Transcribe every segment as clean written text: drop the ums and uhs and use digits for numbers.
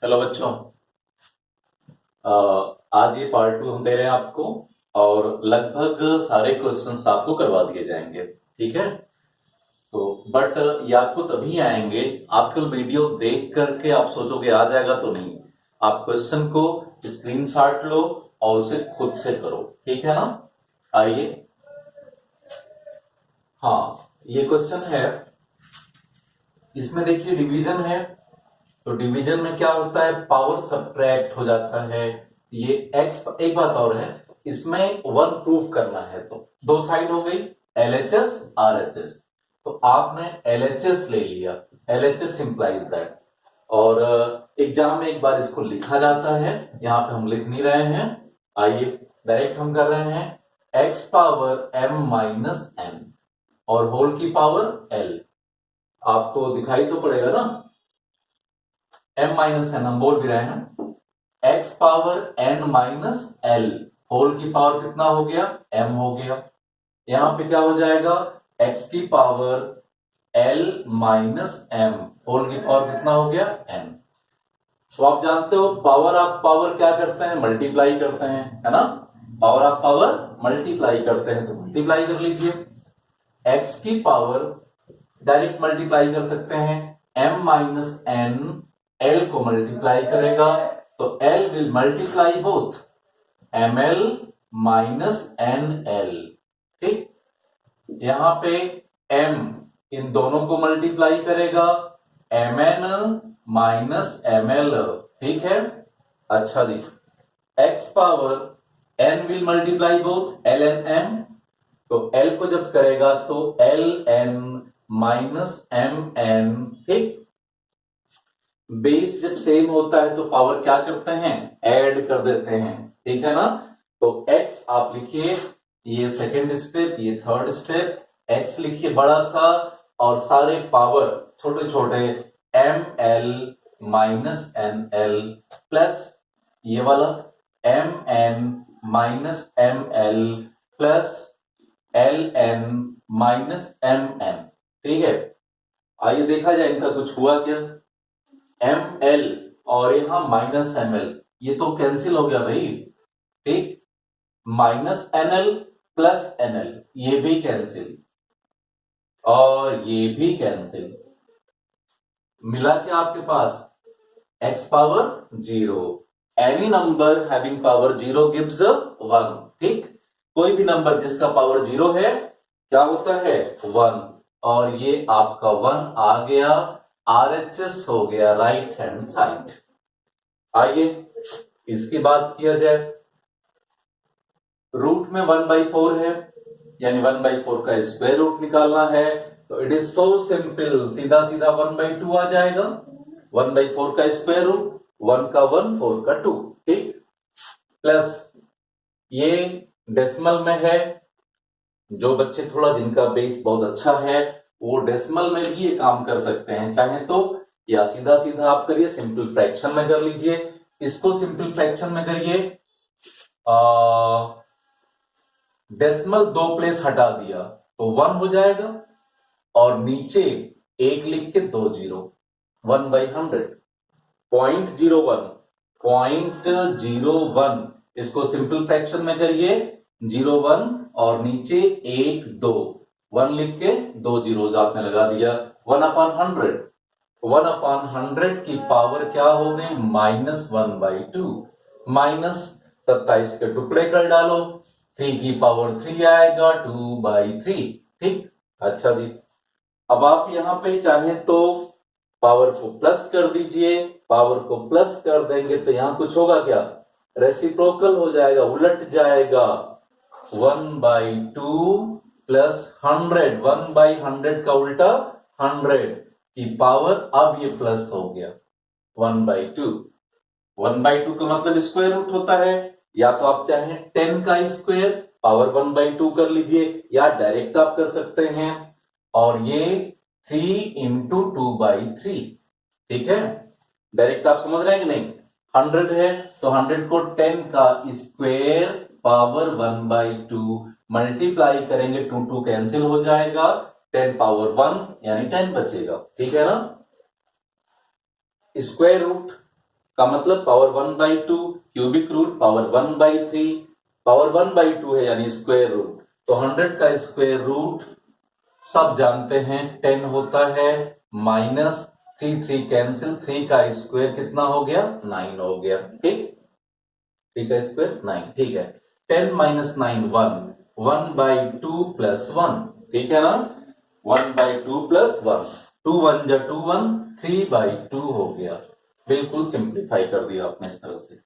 Hello बच्चों। आज ये पार्ट 2 हम दे रहे हैं आपको और लगभग सारे क्वेश्चंस आपको करवा दिए जाएंगे। ठीक है, तो बट ये आपको तभी आएंगे, आप केवल वीडियो देख करके आप सोचोगे आ जाएगा, तो नहीं। आप क्वेश्चन को स्क्रीनशॉट लो और उसे खुद से करो। ठीक है ना। आइए, हाँ, ये क्वेश्चन है, इसमें देखिए डिवीजन है। तो डिवीजन में क्या होता है, पावर सब्ट्रैक्ट हो जाता है। ये एक्स, एक बात और है, इसमें वन प्रूफ करना है। तो दो साइड हो गई, एलएचएस आरएचएस। तो आपने एलएचएस ले लिया, एलएचएस इंप्लाइज दैट। और एग्जाम में एक बार इसको लिखा जाता है, यहां पे हम लिख नहीं रहे हैं। आइए डायरेक्ट हम कर रहे हैं, x power m minus n और होल की पावर एल। आपको दिखाई तो पड़ेगा ना, एम माइनस एन हम बोल भी रहे हैं, x power n minus l whole की पावर कितना हो गया, एम हो गया। यहां पे क्या हो जाएगा, एक्स की power l minus m whole की पावर कितना हो गया, एन। तो आप जानते हो पावर ऑफ पावर क्या करते हैं, मल्टीप्लाई करते हैं, है ना। पावर ऑफ पावर मल्टीप्लाई करते हैं, तो मल्टीप्लाई कर लीजिए। एक्स की पावर डायरेक्ट मल्टीप्लाई कर सकते हैं, m माइनस एन एल को मल्टीप्लाई करेगा, तो L will multiply both ml minus n l. ठीक, यहां पे m इन दोनों को मल्टीप्लाई करेगा, mn माइनस ml। ठीक है, अच्छा जी। x power n will multiply both l and m, तो L को जब करेगा तो l n minus m n. ठीक, बेस जब सेम होता है तो पावर क्या करते हैं, ऐड कर देते हैं। ठीक है ना। तो x आप लिखिए, ये सेकेंड स्टेप, ये थर्ड स्टेप। x लिखिए बड़ा सा और सारे पावर छोटे छोटे, m l minus n l plus ये वाला m n minus m l plus l n minus m n. ठीक है, आइए देखा जाए इनका कुछ हुआ क्या। एम एल और यहां माइनस एम एल, ये तो कैंसिल हो गया भाई। ठीक, minus n l plus n l ये भी कैंसिल और ये भी कैंसिल। मिला क्या आपके पास, X power zero. Any number having power zero gives one. ठीक, कोई भी नंबर जिसका पावर जीरो है क्या होता है, वन। और ये आपका वन आ गया, आरएचएस हो गया राइट हैंड साइड। आइए इसकी बात किया जाए, रूट में 1/4 है, यानी 1/4 का स्क्वायर रूट निकालना है, तो इट इज सो सिंपल, सीधा सीधा 1/2 आ जाएगा। 1/4 का स्क्वायर रूट, 1 का 1, 4 का 2। ठीक, प्लस ये डेसिमल में है, जो बच्चे थोड़ा जिनका बेस बहुत अच्छा है वो डेसिमल में भी ये काम कर सकते हैं चाहे तो, या सीधा सीधा आप करिए, सिंपल फ्रैक्शन में कर लीजिए। इसको सिंपल फ्रैक्शन में करिए, डेसिमल 2 प्लेस हटा दिया तो 1 हो जाएगा, और नीचे 1 लिख के 2 जीरो, 1/100, 0.01, 0.01। इसको सिंपल फ्रैक्शन में करिए, 0 1 और नीचे 1 2, 1 लिख के 2 जीरो आपने लगा दिया, 1/100। 1/100 की पावर क्या हो गई, -1/2। -27 के टुकड़े कर डालो, 3 की पावर 3 आएगा, 2/3। ठीक, अच्छा जी। अब आप यहां पे चाहे तो पावर को प्लस कर दीजिए, पावर को प्लस कर देंगे तो यहां कुछ होगा क्या, रेसिप्रोकल हो जाएगा, उलट जाएगा। 1/2 प्लस 100, 1/100 का उल्टा 100 की पावर, अब ये प्लस हो गया 1/2। 1/2 का मतलब स्क्वायर रूट होता है, या तो आप चाहें 10 का स्क्वायर पावर 1/2 कर लीजिए, या डायरेक्ट आप कर सकते हैं, और ये 3 इंटू 2/3। ठीक है, डायरेक्ट आप समझ रहे हैं कि नहीं। 100 है तो 100 को 10 का स्क्वायर पावर 1/2 मल्टीप्लाई करेंगे, 2 कैंसिल हो जाएगा, 10 पावर 1 यानी 10 बचेगा। ठीक है ना। स्क्वायर रूट का मतलब power 1/2, cubic root power 1/3, power 1/2 है यानी स्क्वायर रूट। तो 100 का स्क्वायर रूट सब जानते हैं 10 होता है, माइनस 3 कैंसिल, 3 का स्क्वायर कितना हो गया 9 हो गया। ठीक, 3 का स्क्वायर 9, ठीक है। 10 माइनस 9 1, 1/2 प्लस 1, ठीक है ना, 1/2 प्लस 1, 2 1 जा 2 1, 3/2 हो गया। बिल्कुल सिंप्लीफाई कर दिया आपने इस तरह से।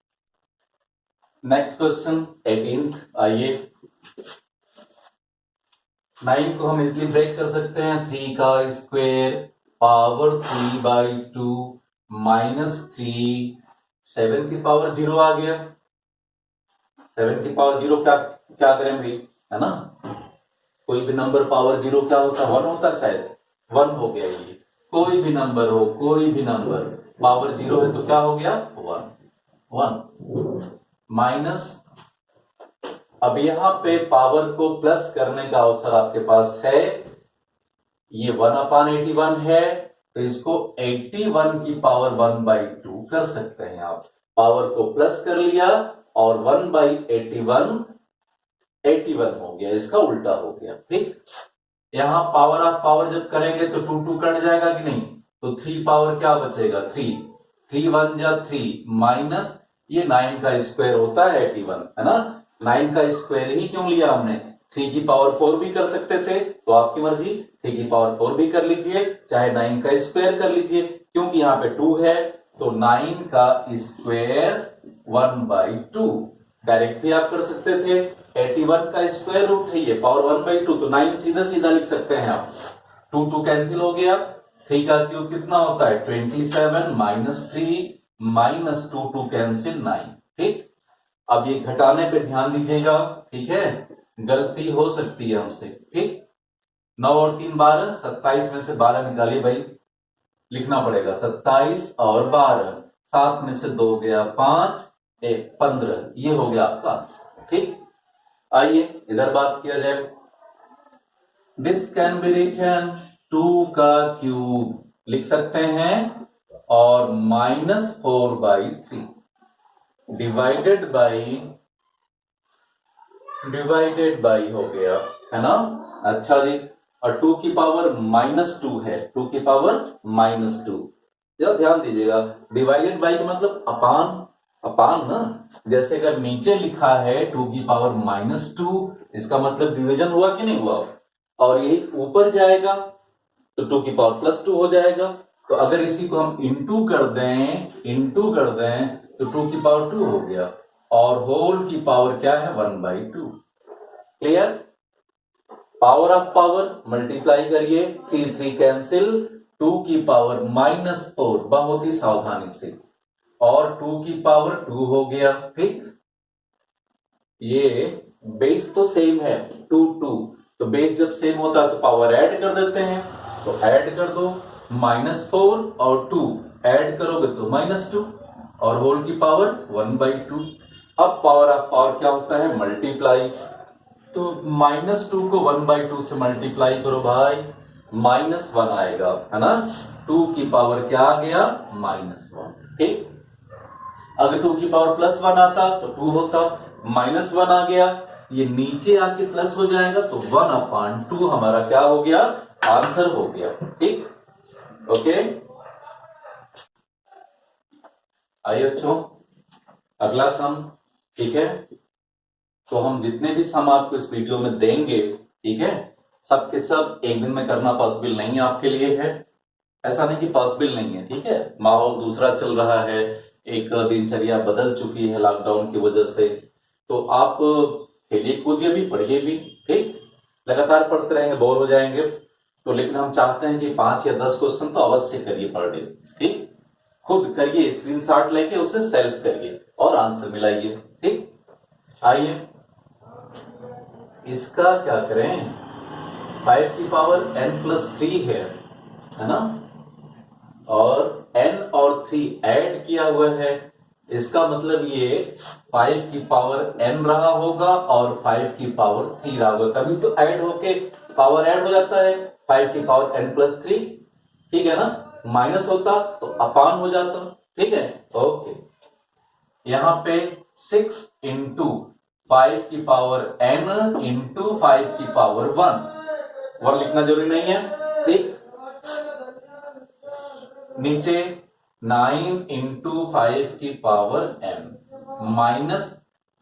नेक्स्ट क्वेश्चन 18th, आइए। 9 को हम इजीली ब्रेक कर सकते हैं, 3 का स्क्वायर पावर 3/2 माइनस 3, 7 की पावर 0 आ गया। 7 की पावर 0 क्या क्या करें भाई, है ना, कोई भी नंबर पावर 0 क्या होता है 1 होता है, शायद 1 हो गया। ये कोई भी नंबर हो, कोई भी नंबर पावर 0 है तो क्या हो गया 1 माइनस, अब यहां पे पावर को प्लस करने का अवसर आपके पास है। ये 1/81 है तो इसको 81 की पावर 1/2 कर सकते हैं आप। पावर को प्लस कर लिया और 1/81 81 हो गया, इसका उल्टा हो गया। ठीक, यहां पावर ऑफ पावर जब करेंगे तो 2 2 कट जाएगा कि नहीं, तो 3 पावर क्या बचेगा 3, 3 1 जा 3 माइनस ये 9 का स्क्वायर होता है 81, है ना। 9 का स्क्वायर ही क्यों लिया हमने, 3 की पावर 4 भी कर सकते थे, तो आपकी मर्जी, 3 की पावर 4 भी कर लीजिए, चाहे 9 का स्क्वायर कर लीजिए, क्योंकि यहाँ पे 2 है तो 9 का स्क्वायर 1/2 डायरेक्ट भी आप कर सकते थे। 81 का स्क्वायर रूट है ये, पावर 1/2, तो 9 सीधा सीधा लिख सकते हैं आप। 2 2 कैंसिल हो गया, 3 का क्यूब कितना होता है 27 माइनस 3 माइनस 2 2 कैंसिल 9। ठीक, अब ये घटाने पे ध्यान दीजिएगा, ठीक है, गलती हो सकती है हमसे। ठीक, 9 और 3 12, 27 में से 12 निकालिए भाई, लिखना पड़ेगा 27 और 12, 7 में से 2 गया 5, 1 15, ये हो गया आपका आंसर। ठीक, आइए इधर बात किया जाए। दिस कैन बी रिटन 2 का क्यूब लिख सकते हैं और -4/3 डिवाइडेड बाई हो गया, है ना। अच्छा जी, और 2 की पावर -2 है, 2 की पावर -2, जरा ध्यान दीजिएगा, डिवाइडेड बाई का मतलब अपान, अपान ना, जैसे अगर नीचे लिखा है 2 की पावर -2, इसका मतलब डिवीजन हुआ कि नहीं हुआ, और ये ऊपर जाएगा तो 2 की पावर +2 हो जाएगा। तो अगर इसी को हम इंटू कर दें तो 2 की पावर 2 हो गया, और होल की पावर क्या है 1/2। Clear, power of power multiply करिए, 3 3 कैंसिल, 2 की पावर -4 बहुत ही सावधानी से, और 2 की पावर 2 हो गया। ठीक, ये बेस तो सेम है 2 2, तो बेस जब सेम होता है तो पावर ऐड कर देते हैं, तो ऐड कर दो, -4 और 2 ऐड करोगे तो -2, और होल की पावर 1/2। अब पावर ऑफ पावर क्या होता है मल्टीप्लाई, तो -2 को 1/2 से मल्टीप्लाई करो भाई, -1 आएगा, है ना। 2 की पावर क्या आ गया -1। ठीक, अगर 2 की पावर +1 आता तो 2 होता, -1 आ गया, ये नीचे आके प्लस हो जाएगा तो 1/2 हमारा क्या हो गया आंसर हो गया। ठीक, ओके, आइए बच्चों अगला सम। ठीक है, तो हम जितने भी सम आपको इस वीडियो में देंगे, ठीक है, सब के सब एक दिन में करना पॉसिबल नहीं है आपके लिए है, ऐसा नहीं कि पॉसिबल नहीं है। ठीक है, माहौल दूसरा चल रहा है, एक दिनचर्या बदल चुकी है लॉकडाउन की वजह से, तो आप खेलिए कूदिए भी, पढ़िए भी। ठीक, लगातार पढ़ते रहेंगे बोर हो जाएंगे, तो लेकिन हम चाहते हैं कि 5 या 10 क्वेश्चन तो अवश्य करिए पर डे। ठीक, खुद करिए, स्क्रीनशॉट लेके उसे सेल्फ करिए और आंसर मिलाइए। ठीक, आइए इसका क्या करें, 5 की पावर n+3 है ना, और n और 3 ऐड किया हुआ है, इसका मतलब ये 5 की पावर n रहा होगा और 5 की पावर 3 रहा होगा, कभी तो ऐड होके पावर ऐड हो जाता है, 5 की पावर n+3, ठीक है ना, माइनस होता तो अपान हो जाता। ठीक है, ओके। यहां पे 6 इंटू 5 की पावर n इंटू 5 की पावर 1 लिखना जरूरी नहीं है, ठीक। नीचे 9 इंटू 5 की पावर n माइनस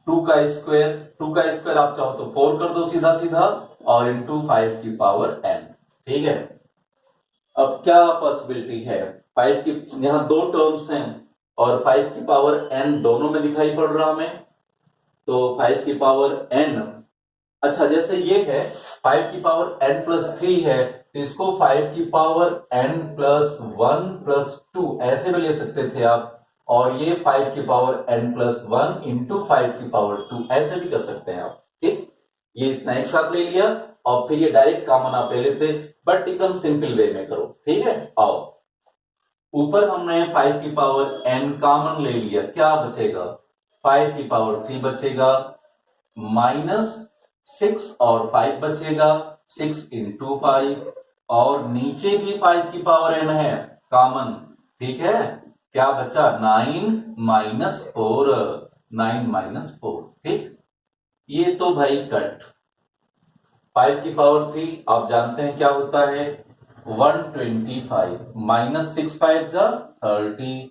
2 का स्क्वायर आप चाहो तो 4 कर दो सीधा सीधा, और इंटू 5 की पावर n, ठीक है। अब क्या पॉसिबिलिटी है, 5 की यहां दो टर्म्स हैं और 5 की पावर n दोनों में दिखाई पड़ रहा हमें, तो 5 की पावर n, अच्छा जैसे ये है 5 की पावर n प्लस 3 है, तो इसको 5 की पावर n प्लस 1 प्लस 2 ऐसे भी ले सकते थे आप, और ये 5 की पावर n प्लस 1 इंटू 5 की पावर 2 ऐसे भी कर सकते हैं आप, ठीक। ये इतना एक साथ ले लिया और फिर ये डायरेक्ट कॉमन आप ले लेते, बट एकदम सिंपल वे में करो, ठीक है। आओ, ऊपर हमने 5 की पावर n कॉमन ले लिया, क्या बचेगा, 5 की पावर 3 बचेगा, माइनस 6 और 5 बचेगा, 6 इंटू 5, और नीचे भी 5 की पावर n है कॉमन, ठीक है। क्या बचा, 9 माइनस 4, 9 माइनस 4, ठीक। ये तो भाई कट। 5 की पावर 3 आप जानते हैं क्या होता है, 125, माइनस 6 5 जा 30,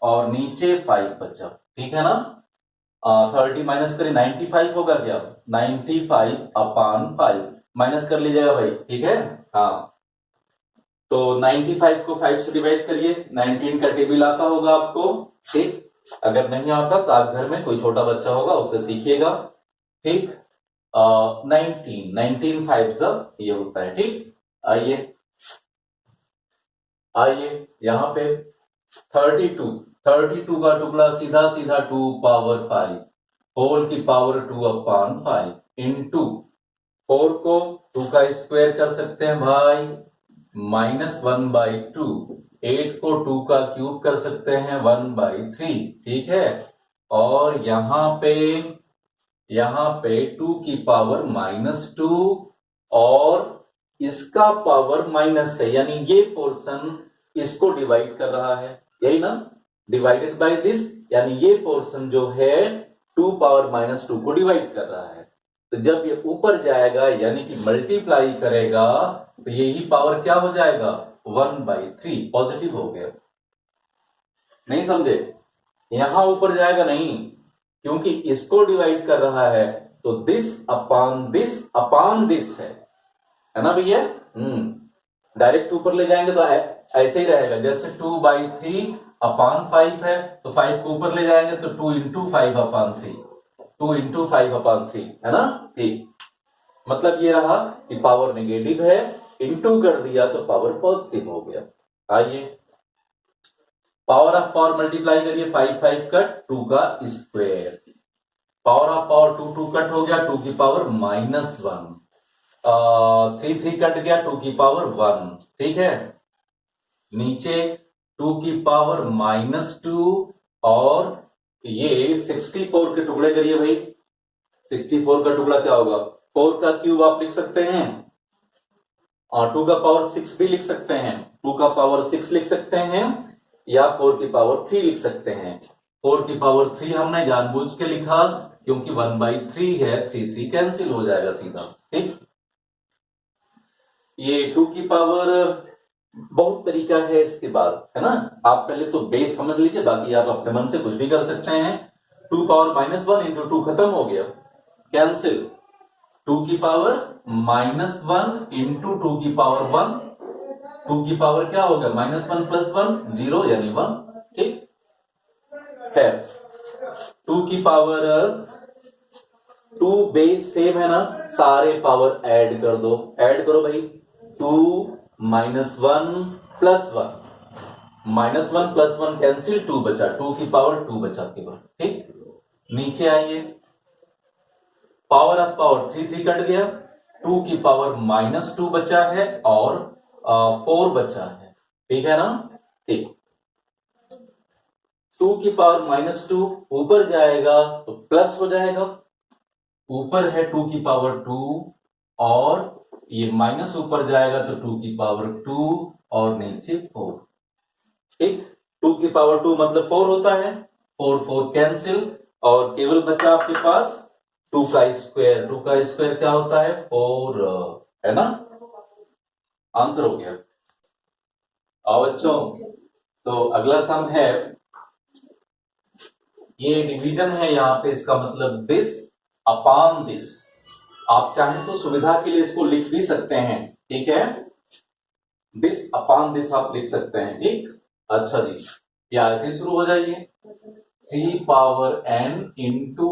और नीचे 5 बचा, ठीक है ना। 30 माइनस करें 95 होगा क्या, 95 अपान 5 माइनस कर लीजिएगा भाई, ठीक है। हाँ, तो 95 को 5 से डिवाइड करिए, 19 का टेबल आता होगा आपको, ठीक। अगर नहीं आता तो आप घर में कोई छोटा बच्चा होगा उससे सीखिएगा, ठीक। 19 5 ये होता है, ठीक। आइए यहां पे 32 का टुकड़ा सीधा सीधा 2 पावर 5 होल की पावर 2 अपान 5 इंटू 4 को 2 का स्क्वायर कर सकते हैं भाई, माइनस 1/2, 8 को 2 का क्यूब कर सकते हैं 1/3, ठीक है। और यहां पे 2 की पावर -2 और इसका पावर माइनस है, यानी ये पोर्शन इसको डिवाइड कर रहा है, यही ना, डिवाइडेड बाय दिस, यानी ये पोर्शन जो है 2 पावर -2 को डिवाइड कर रहा है। तो जब ये ऊपर जाएगा यानी कि मल्टीप्लाई करेगा, तो यही पावर क्या हो जाएगा, 1/3 पॉजिटिव हो गया। नहीं समझे, यहां ऊपर जाएगा नहीं, क्योंकि इसको डिवाइड कर रहा है, तो दिस अपान दिस है ना भैया। डायरेक्ट ऊपर ले जाएंगे तो ऐसे ही रहेगा, जैसे 2/3 अपान 5 है, तो 5 को ऊपर ले जाएंगे तो 2 इंटू 5 अपान 3, 2 इंटू 5 अपान 3, है ना, ठीक। मतलब ये रहा कि पावर नेगेटिव है, इंटू कर दिया तो पावर पॉजिटिव हो गया। आइए, पावर ऑफ पावर मल्टीप्लाई करिए, 5 5 कट, 2 का square, power of power 2 2 cut हो गया, 2 की पावर -1, 3 3 कट गया, 2 की पावर 1, ठीक है। नीचे 2 की पावर -2 और ये 64 के टुकड़े करिए भाई, 64 का टुकड़ा क्या होगा, 4 का क्यूब आप लिख सकते हैं, और 2 का पावर 6 भी लिख सकते हैं, 2 का पावर 6 लिख सकते हैं, या 4 की पावर 3 लिख सकते हैं। 4 की पावर 3 हमने जानबूझ के लिखा क्योंकि 1/3 है, 3 3 कैंसिल हो जाएगा सीधा, ठीक। ये 2 की पावर बहुत तरीका है इसके बाद, है ना। आप पहले तो बेस समझ लीजिए, बाकी आप अपने मन से कुछ भी कर सकते हैं। 2 पावर -1 इंटू 2 खत्म हो गया, कैंसिल, 2 की पावर -1 इंटू 2 की पावर 1, 2 की पावर क्या होगा, -1 + 1 0 यानी 1, ठीक है। 2 की पावर 2 बेस सेम है ना, सारे पावर ऐड कर दो, ऐड करो भाई, 2 -1 + 1, -1 + 1 कैंसिल, 2 बचा, 2 की पावर 2 बचा केवल, ठीक। नीचे आइए, पावर ऑफ पावर 3 3 कट गया, 2 की पावर -2 बचा है और 4 बचा है, ठीक है ना, ठीक। 2 की पावर -2 ऊपर जाएगा तो प्लस हो जाएगा, ऊपर है 2 की पावर 2 और ये माइनस ऊपर जाएगा तो 2 की पावर 2 और नीचे 4, ठीक। 2 की पावर 2 मतलब 4 होता है, 4 4 कैंसिल, और केवल बचा आपके पास 2 का स्क्वायर। 2 का स्क्वायर क्या होता है? 4, है ना? आंसर हो गया। आओ बच्चों, तो अगला सम है, ये डिवीजन है यहाँ पे, इसका मतलब दिस अपॉन दिस। आप चाहें तो सुविधा के लिए इसको लिख भी सकते हैं, ठीक है? दिस अपॉन दिस आप लिख सकते हैं, ठीक? अच्छा जी, या ऐसे ही शुरू हो जाइए। 3 पावर n इंटू,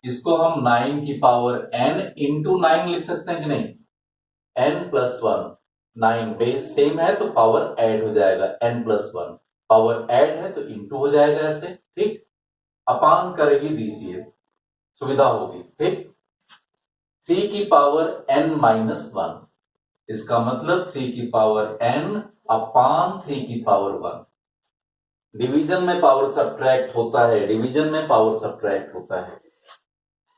इसको हम 9 की पावर n इंटू 9 लिख सकते हैं कि नहीं? n प्लस 1, 9 बेस सेम है तो पावर ऐड हो जाएगा, n प्लस 1 पावर ऐड है तो इंटू हो जाएगा, ऐसे, ठीक? अपान कर ही दीजिए, सुविधा होगी, ठीक? 3 की पावर n माइनस 1, इसका मतलब 3 की पावर n अपान 3 की पावर 1। डिवीजन में पावर सब्ट्रैक्ट होता है, डिवीजन में पावर सब्ट्रैक्ट होता है।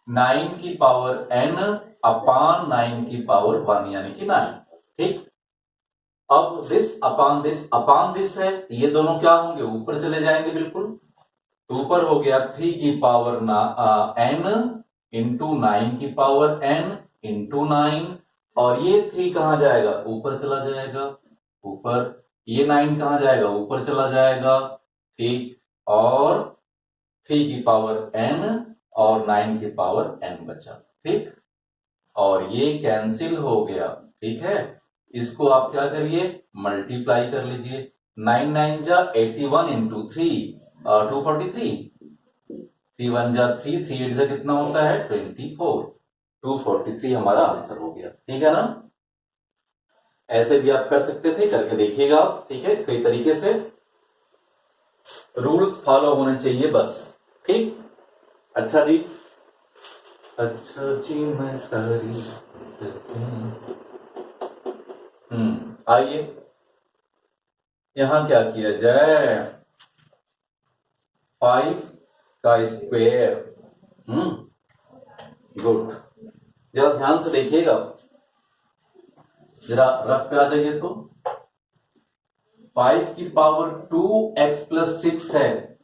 9 की पावर n अपान 9 की पावर 1 यानी कि 9, ठीक? अब दिस अपान दिस है, ये दोनों क्या होंगे? ऊपर चले जाएंगे बिल्कुल। ऊपर हो गया 3 की पावर n इंटू 9 की पावर n इंटू 9, और ये 3 कहां जाएगा? ऊपर चला जाएगा, ऊपर। ये 9 कहां जाएगा? ऊपर चला जाएगा, ठीक? और 3 की पावर n और 9 की पावर n बचा, ठीक? और ये कैंसिल हो गया, ठीक है? इसको आप क्या करिए? मल्टीप्लाई कर लीजिए। 9 9 जा 81 इंटू 3 243, 3 1 जा 3, 3 8 जा कितना होता है? 24, 243 हमारा आंसर हो गया, ठीक है ना? ऐसे भी आप कर सकते थे, करके देखिएगा, ठीक है? कई तरीके से रूल्स फॉलो होने चाहिए बस, ठीक? अच्छा जी, अच्छा जी, मैं सारी आइए, यहां क्या किया जाए? 5 का स्क्वायर, गुड। जरा ध्यान से देखिएगा, जरा रफ पे आ जाइए। तो 5 की पावर 2x प्लस 6 है,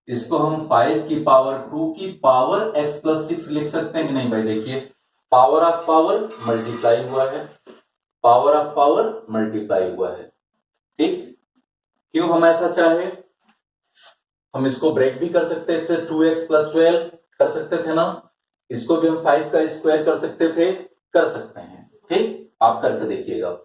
इसको हम 5 की पावर 2 की पावर x प्लस 6 लिख सकते हैं कि नहीं भाई? देखिए, पावर ऑफ पावर मल्टीप्लाई हुआ है, पावर ऑफ पावर मल्टीप्लाई हुआ है, ठीक? क्यों हम ऐसा चाहे? हम इसको ब्रेक भी कर सकते थे, 2x प्लस 12 कर सकते थे ना? इसको भी हम 5 का स्क्वायर कर सकते थे, कर सकते हैं, ठीक? आप करके देखिएगा।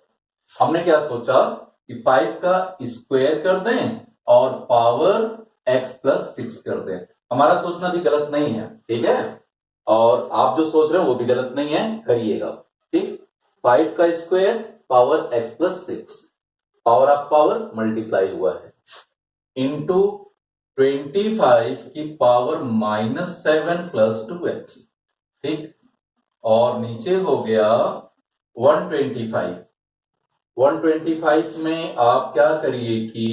हमने क्या सोचा कि 5 का स्क्वायर कर दें और पावर x प्लस 6 कर दें। हमारा सोचना भी गलत नहीं है, ठीक है? और आप जो सोच रहे हैं वो भी गलत नहीं है, करिएगा, ठीक? 5 का square power x plus 6, power of power multiply हुआ है, इंटू 25 की पावर माइनस 7 प्लस 2x, ठीक? और नीचे हो गया 125। 125 में आप क्या करिए कि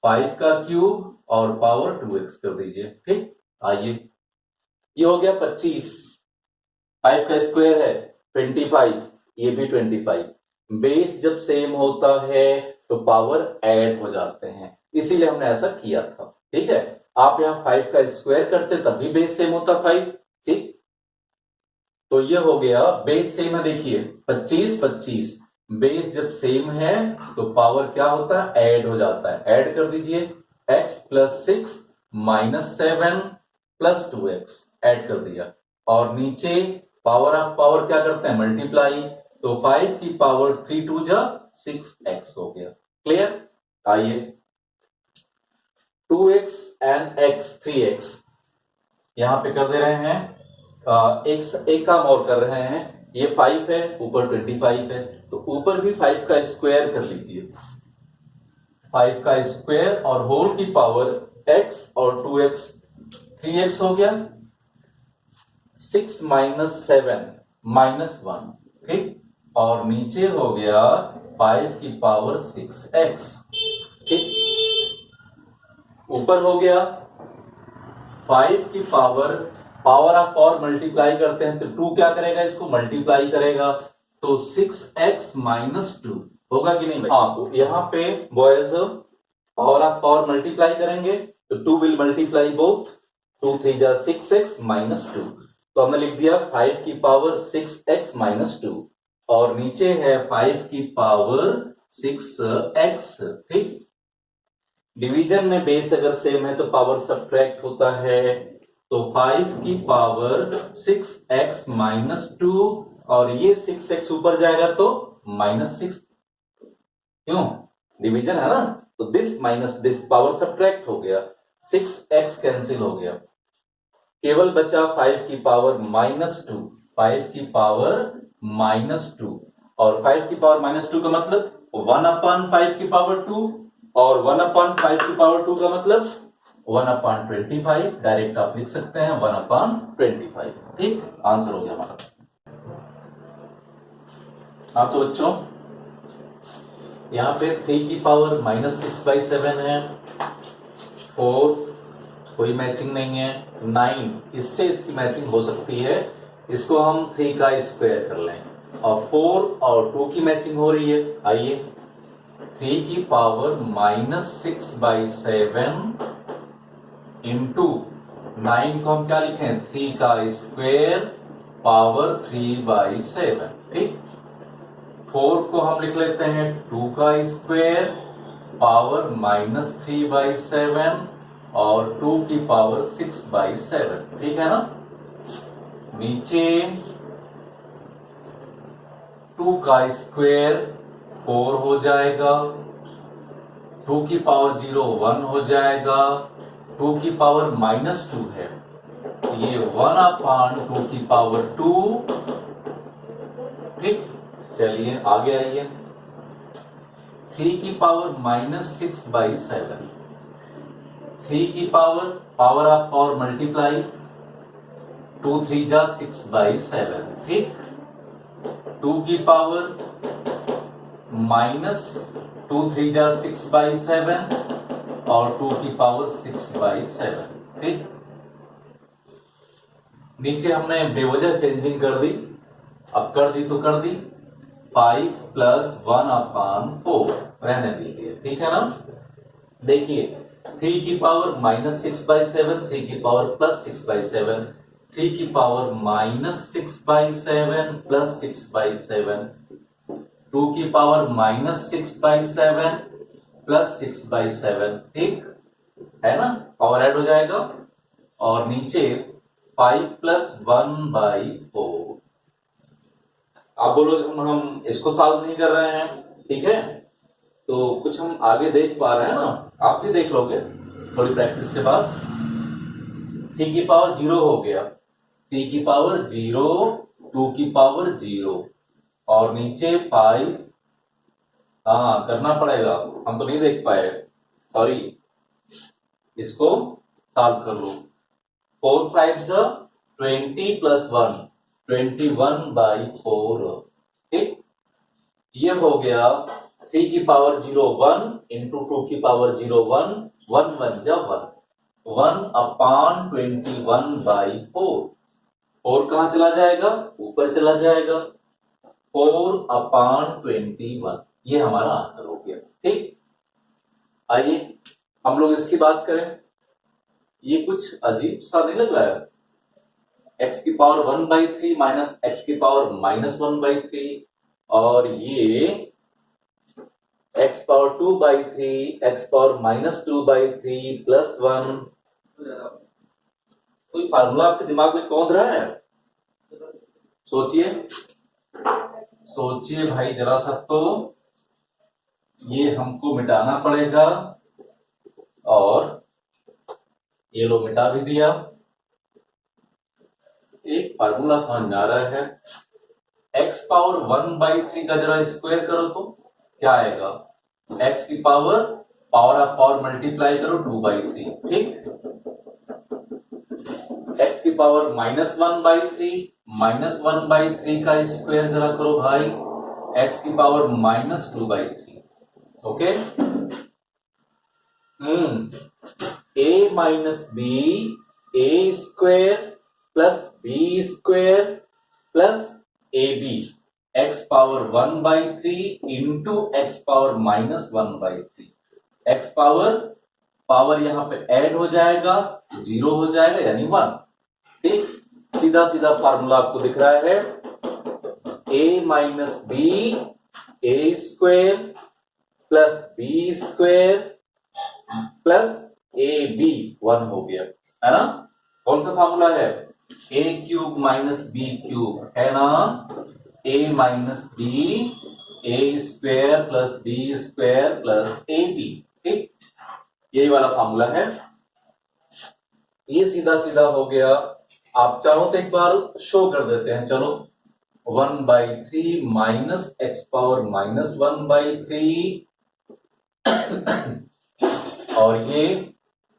5 का क्यूब और पावर 2x कर दीजिए, ठीक? आइए, ये हो गया 25, 5 का स्क्वायर है 25, ये भी 25। बेस जब सेम होता है तो पावर ऐड हो जाते हैं, इसीलिए हमने ऐसा किया था, ठीक है? आप यहां 5 का स्क्वायर करते तब भी बेस सेम होता 5, ठीक? तो ये हो गया, बेस सेम है, देखिए 25 25, बेस जब सेम है तो पावर क्या होता है? ऐड हो जाता है। ऐड कर दीजिए, x plus 6 minus 7 plus 2x add कर दिया, और नीचे पावर ऑफ पावर क्या करते हैं? मल्टीप्लाई। तो 5 की पावर 3 2 जा 6x हो गया, क्लियर? आइए, 2x एंड x 3x यहां पे कर दे रहे हैं, एक काम और कर रहे हैं। ये 5 है, ऊपर 25 है, तो ऊपर भी 5 का स्क्वायर कर लीजिए। 5 का स्क्वायर और होल की पावर x और 2x, 3x हो गया। 6 माइनस 7 माइनस 1, ठीक? और नीचे हो गया 5 की पावर 6x, ठीक? ऊपर हो गया 5 की पावर ऑफ पावर मल्टीप्लाई करते हैं तो 2 क्या करेगा? इसको मल्टीप्लाई करेगा, तो 6x माइनस 2 होगा कि नहीं भाई? हाँ, तो यहां पे boys power of power multiply करेंगे तो 2 विल मल्टीप्लाई बोथ, 2 3 जा 6x माइनस 2, तो हमने लिख दिया 5 की पावर 6x माइनस 2 और नीचे है 5 की पावर 6x। ठीक, डिवीजन में बेस अगर सेम है तो पावर सब्ट्रैक्ट होता है, तो 5 की पावर 6x माइनस 2 और ये 6x ऊपर जाएगा तो माइनस 6, क्यों, डिवीजन है ना, तो this minus this power subtract हो गया, 6x कैंसिल हो गया, केवल बचा 5 की पावर माइनस 2, 5 की पावर माइनस 2 और 5 की पावर माइनस 2 का मतलब 1/5 की पावर 2 और 1/5 की पावर 2 का मतलब 1/25, डायरेक्ट आप लिख सकते हैं 1/25। ठीक, आंसर हो गया हमारा। हाँ तो बच्चों यहां पे 3 की पावर माइनस 6/7 है, 4 कोई मैचिंग नहीं है, 9 इससे इसकी मैचिंग हो सकती है, इसको हम 3 का स्क्वायर कर लें और 4 और 2 की मैचिंग हो रही है। आइए 3 की पावर माइनस 6/7 इंटू 9 को हम क्या लिखें, 3 का स्क्वायर पावर 3/7। ठीक, 4 को हम लिख लेते हैं 2 का स्क्वायर पावर माइनस 3/7 और 2 की पावर 6/7। ठीक है ना, नीचे 2 का स्क्वायर 4 हो जाएगा, 2 की पावर 0 1 हो जाएगा, 2 की पावर माइनस 2 है, ये 1/2 की पावर 2। ठीक, चलिए आगे आइए, 3 की पावर माइनस 6/7, 3 की पावर ऑफ पावर मल्टीप्लाई, 2 3 जा 6/7। ठीक, 2 की पावर माइनस 2 3 जा 6/7 और 2 की पावर 6/7। ठीक, नीचे हमने बेवजह चेंजिंग कर दी, अब कर दी तो कर दी, 5 + 1/4 रहने दीजिए। ठीक है ना, देखिए 3 की पावर माइनस 6/7, 3 की पावर प्लस 6/7, 3 की पावर माइनस 6/7 प्लस 6/7, 2 की पावर माइनस 6/7 प्लस 6/7। ठीक है ना, पावर ऐड हो जाएगा और नीचे 5 + 1/4। आप बोलो हम इसको सॉल्व नहीं कर रहे हैं, ठीक है, तो कुछ हम आगे देख पा रहे हैं ना, आप भी देख लोगे थोड़ी प्रैक्टिस के बाद। 3 की पावर 0 हो गया, 3 की पावर 0, 2 की पावर 0 और नीचे 5, हाँ करना पड़ेगा, हम तो नहीं देख पाए, सॉरी, इसको सॉल्व कर लो। 4 5 20 + 1 21/4। ठीक, ये हो गया 3 की पावर 0 1 इंटू 2 की पावर 0 1, 1 1 जा 1, 1/21/4। 4 कहां चला जाएगा, ऊपर चला जाएगा, 4/21, ये हमारा आंसर हो गया। ठीक, आइए हम लोग इसकी बात करें, ये कुछ अजीब सा नहीं लग रहा है, x की पावर 1/3 माइनस x की पावर -1/3 और ये x power 2/3, x power -2/3 plus 1, कोई फार्मूला आपके दिमाग में कौन रहा है, सोचिए सोचिए भाई जरा सा, तो ये हमको मिटाना पड़ेगा और ये लो मिटा भी दिया। एक फार्मूला समझ में आ रहा है, x पावर 1/3 का जरा स्क्वायर करो तो क्या आएगा, x की पावर ऑफ पावर मल्टीप्लाई करो 2/3। ठीक, x की पावर -1/3, -1/3 का स्क्वायर जरा करो भाई, x की power -2/3। Okay, a minus b a square plus b square plus ab, x power 1/3 into x power -1/3। X power यहां पे ऐड हो जाएगा, 0 हो जाएगा यानी 1। ठीक, सीधा सीधा फार्मूला आपको दिख रहा है, a minus B A square plus B square plus A B 1 हो गया, है ना। कौन सा फार्मूला है, A cube minus B cube, है ना। A minus B A square plus B square plus A B. ठीक, यही वाला फार्मूला है, ये सीधा सीधा हो गया। आप चाहो तो एक बार शो कर देते हैं, चलो 1/3 माइनस एक्स पावर माइनस 1/3 और ये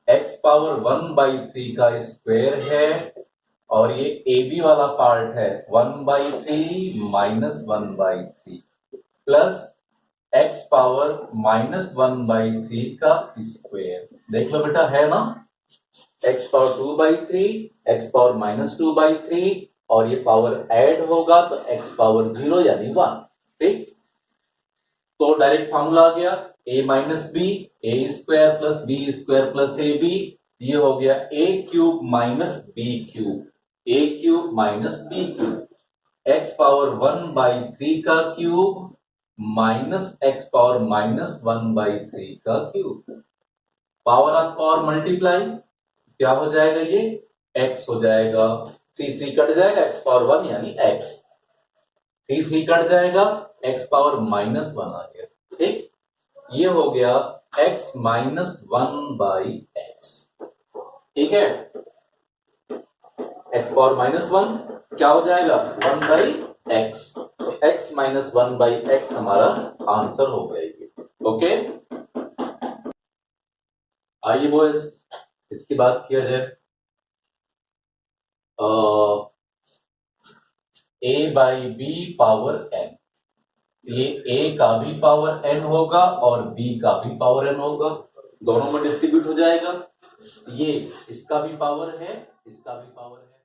x पावर 1/3 का स्क्वायर है, और ये ए बी वाला पार्ट है 1/3 minus 1/3 plus x power minus 1/3 का स्क्वायर। देख लो बेटा, है ना, x power 2/3 x power minus 2/3 और ये पावर ऐड होगा तो x पावर 0 यानी 1। ठीक, तो डायरेक्ट फार्मूला आ गया, a minus B a square plus b square plus A b, ये हो गया a cube minus B cube, a cube minus B cube, x power 1/3 का cube minus x power minus 1/3 का cube. Power of power multiply, क्या हो जाएगा, ये x हो जाएगा, 3 3 कट जाएगा, x पावर 1 यानी x, 3 3 कट जाएगा, x पावर माइनस 1 आ गया। ठीक, ये हो गया x माइनस 1/x। ठीक है, x पावर माइनस 1 क्या हो जाएगा, 1/x, तो x माइनस 1/x हमारा आंसर हो गया। ओके, आइए बॉयज इसकी बात किया जाए। a by b power n, ये a का भी पावर n होगा और b का भी पावर n होगा, दोनों में डिस्ट्रीब्यूट हो जाएगा। ये इसका भी पावर है, इसका भी पावर है।